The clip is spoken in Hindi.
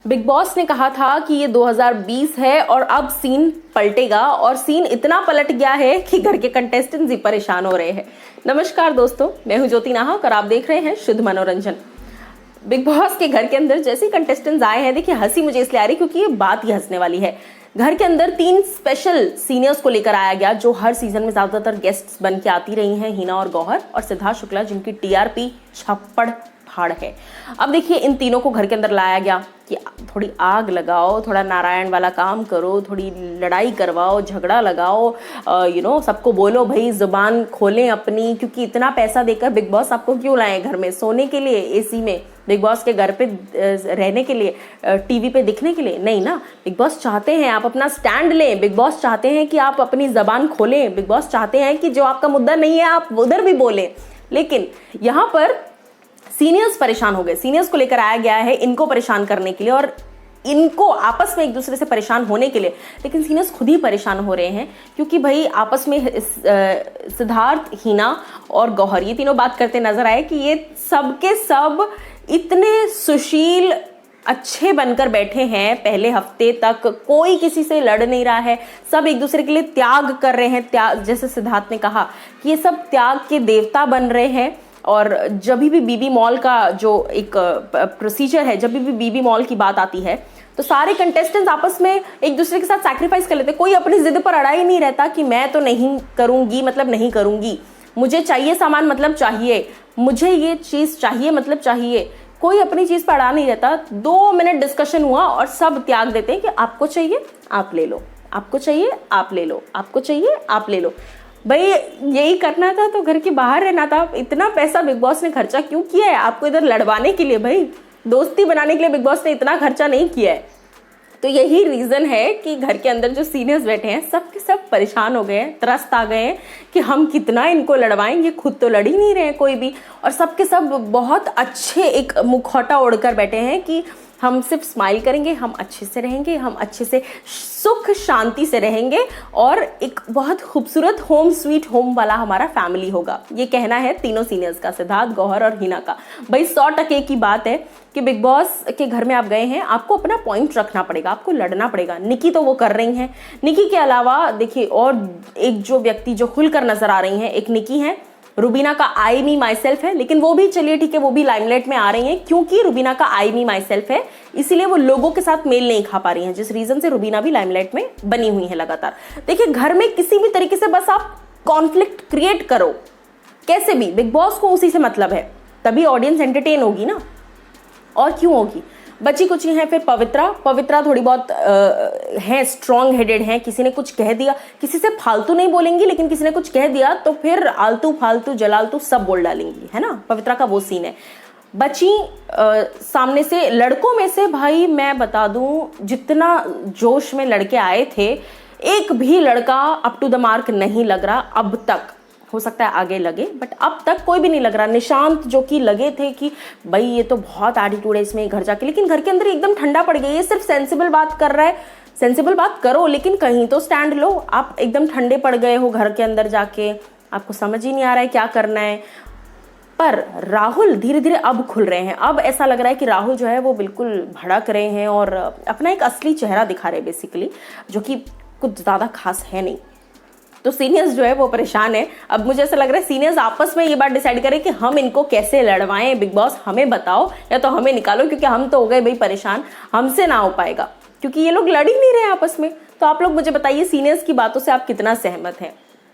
बिग बॉस ने कहा था कि ये 2020 है और अब सीन पलटेगा, और सीन इतना पलट गया है कि घर के कंटेस्टेंट्स ही परेशान हो रहे हैं। नमस्कार दोस्तों, मैं हूं ज्योति नाहक और आप देख रहे हैं शुद्ध मनोरंजन। बिग बॉस के घर के अंदर जैसे ही कंटेस्टेंट्स आए हैं, देखिए हंसी मुझे इसलिए आ रही क्योंकि ये बात ही हंसने वाली है। घर के अंदर 3 स्पेशल सीनियर्स को लेकर आया गया, जो हर सीजन में ज्यादातर गेस्ट्स बन के आती रही हैं, हिना और गौहर और सिद्धार्थ शुक्ला, जिनकी टीआरपी छप्पड़ फाड़ है। अब देखिए इन तीनों को घर के अंदर लाया गया कि थोड़ी आग लगाओ, थोड़ा नारायण वाला काम करो, थोड़ी लड़ाई करवाओ, झगड़ा लगाओ, सबको बोलो भाई जुबान खोलें अपनी, क्योंकि इतना पैसा देकर बिग बॉस आपको क्यों लाए घर में, सोने के लिए एसी में, बिग बॉस के घर पे रहने के लिए, टीवी पे दिखने के लिए नहीं ना। बिग बॉस चाहते हैं आप अपना स्टैंड लें, बिग बॉस चाहते हैं कि आप अपनी जबान खोलें, बिग बॉस चाहते हैं कि जो आपका मुद्दा नहीं है आप उधर भी बोलें। लेकिन यहाँ पर सीनियर्स परेशान हो गए, सीनियर्स को लेकर आया गया है इनको परेशान करने के लिए और इनको आपस में एक दूसरे से परेशान होने के लिए। लेकिन सीनियर्स खुद ही परेशान हो रहे हैं क्योंकि भाई आपस में सिद्धार्थ, हिना और गौहर ये तीनों बात करते नजर आए कि ये सब के सब इतने सुशील अच्छे बनकर बैठे हैं। पहले हफ्ते तक कोई किसी से लड़ नहीं रहा है, सब एक दूसरे के लिए त्याग कर रहे हैं। त्याग, जैसे सिद्धार्थ ने कहा कि ये सब त्याग के देवता बन रहे हैं। और जब भी बीबी मॉल का जो एक प्रोसीजर है, जब भी बीबी मॉल की बात आती है तो सारे कंटेस्टेंट्स आपस में एक दूसरे के साथ सैक्रिफाइस कर लेते हैं। कोई अपनी जिद पर अड़ा ही नहीं रहता कि मैं तो नहीं करूंगी मतलब नहीं करूंगी, मुझे चाहिए सामान मतलब चाहिए, मुझे ये चीज चाहिए मतलब चाहिए। कोई अपनी चीज पर अड़ा नहीं रहता। 2 मिनट डिस्कशन हुआ और सब त्याग देते हैं कि आपको चाहिए आप ले लो, आपको चाहिए आप ले लो, आपको चाहिए आप ले लो। भाई यही करना था तो घर के बाहर रहना था। इतना पैसा बिग बॉस ने खर्चा क्यों किया है? आपको इधर लड़वाने के लिए, भाई दोस्ती बनाने के लिए बिग बॉस ने इतना खर्चा नहीं किया है। तो यही रीजन है कि घर के अंदर जो सीनियर्स बैठे हैं सब के सब परेशान हो गए हैं, त्रस्त आ गए हैं कि हम कितना इनको लड़वाएं, ये खुद तो लड़ ही नहीं रहे कोई भी। और सब के सब बहुत अच्छे एक मुखौटा ओढ़कर बैठे हैं कि हम सिर्फ स्माइल करेंगे, हम अच्छे से रहेंगे, हम अच्छे से सुख शांति से रहेंगे और एक बहुत खूबसूरत होम स्वीट होम वाला हमारा फैमिली होगा। ये कहना है तीनों सीनियर्स का, सिद्धार्थ, गौहर और हिना का। भाई 100% की बात है कि बिग बॉस के घर में आप गए हैं, आपको अपना पॉइंट रखना पड़ेगा, आपको लड़ना पड़ेगा। निकी तो वो कर रही हैं। निकी के अलावा देखिए और एक जो व्यक्ति जो खुलकर नजर आ रही हैं, एक निकी है, रुबीना का आई मी माई सेल्फ है, लेकिन वो भी चलिए ठीक है, वो भी लाइमलाइट में आ रही हैं क्योंकि रुबीना का आई मी माई सेल्फ है, इसीलिए वो लोगों के साथ मेल नहीं खा पा रही हैं, जिस रीजन से रुबीना भी लाइमलाइट में बनी हुई है लगातार। देखिए घर में किसी भी तरीके से बस आप कॉन्फ्लिक्ट क्रिएट करो, कैसे भी, बिग बॉस को उसी से मतलब है, तभी ऑडियंस एंटरटेन होगी ना, और क्यों होगी। बची कुछ ही हैं फिर पवित्रा थोड़ी बहुत हैं, स्ट्रॉन्ग हेडेड हैं। किसी ने कुछ कह दिया, किसी से फालतू नहीं बोलेंगी, लेकिन किसी ने कुछ कह दिया तो फिर आलतू फालतू जलालतू सब बोल डालेंगी, है ना। पवित्रा का वो सीन है। बची सामने से लड़कों में से, भाई मैं बता दूं जितना जोश में लड़के आए थे, एक भी लड़का अप टू द मार्क नहीं लग रहा अब तक। हो सकता है आगे लगे, बट अब तक कोई भी नहीं लग रहा। निशांत जो कि लगे थे कि भाई ये तो बहुत एटीट्यूड है इसमें घर जाके, लेकिन घर के अंदर एकदम ठंडा पड़ गया। ये सिर्फ सेंसिबल बात कर रहा है, सेंसिबल बात करो लेकिन कहीं तो स्टैंड लो। आप एकदम ठंडे पड़ गए हो घर के अंदर जाके, आपको समझ ही नहीं आ रहा है क्या करना है। पर राहुल धीरे धीरे अब खुल रहे हैं। अब ऐसा लग रहा है कि राहुल जो है वो बिल्कुल भड़क रहे हैं और अपना एक असली चेहरा दिखा रहे हैं बेसिकली, जो कि कुछ ज़्यादा खास है नहीं। तो सीनियर्स जो है वो परेशान है। अब मुझे ऐसा लग रहा है सीनियर्स आपस में ये बात डिसाइड करें कि हम इनको कैसे लड़वाएं। बिग बॉस हमें बताओ या तो हमें निकालो, क्योंकि हम तो हो गए भाई परेशान, हमसे ना हो पाएगा क्योंकि ये लोग लड़ ही नहीं रहे आपस में। तो आप लोग मुझे बताइए सीनियर्स की बातों से आप कितना सहमत हैं।